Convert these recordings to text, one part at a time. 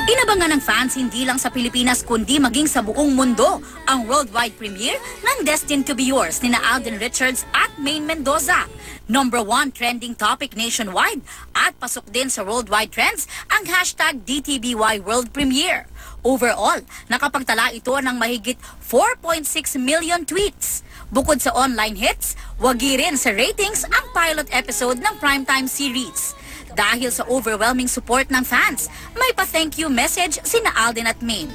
Inabangan ng fans hindi lang sa Pilipinas kundi maging sa buong mundo ang worldwide premiere ng Destined to Be Yours ni Alden Richards at Maine Mendoza. #1 trending topic nationwide at pasok din sa worldwide trends ang hashtag DTBY World Premiere. Overall, nakapagtala ito ng mahigit 4.6 million tweets. Bukod sa online hits, wagi rin sa ratings ang pilot episode ng primetime series. Dahil sa overwhelming support ng fans, may pa-thank you message sina Alden at Maine.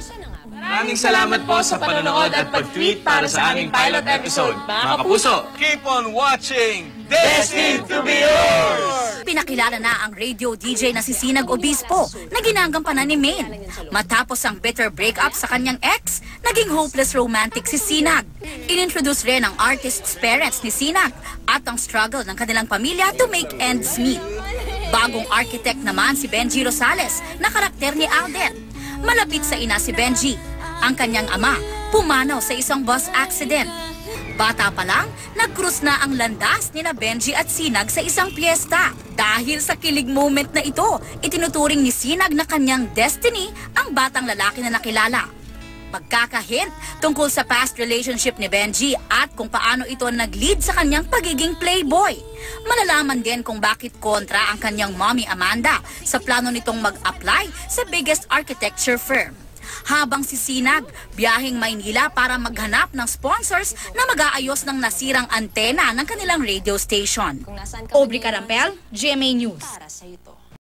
Maraming salamat po sa panonood at pag-tweet para sa aming pilot episode. Mga kapuso, keep on watching Destined to Be Yours! Pinakilala na ang radio DJ na si Sinag Obispo na ginagampanan ni Maine. Matapos ang bitter breakup sa kanyang ex, naging hopeless romantic si Sinag. Inintroduce rin ang artist's parents ni Sinag at ang struggle ng kanilang pamilya to make ends meet. Bagong architect naman si Benji Rosales na karakter ni Alden. Malapit sa ina si Benji. Ang kanyang ama pumanaw sa isang bus accident. Bata pa lang, nag-cruise na ang landas ni na Benji at Sinag sa isang piyesta. Dahil sa kilig moment na ito, itinuturing ni Sinag na kanyang destiny ang batang lalaki na nakilala. Magkakahint tungkol sa past relationship ni Benji at kung paano ito nag-lead sa kanyang pagiging playboy. Malalaman din kung bakit kontra ang kanyang mommy Amanda sa plano nitong mag-apply sa biggest architecture firm. Habang si Sinag, biyaheng Maynila para maghanap ng sponsors na mag-aayos ng nasirang antena ng kanilang radio station. Aubrey Carampel, GMA News.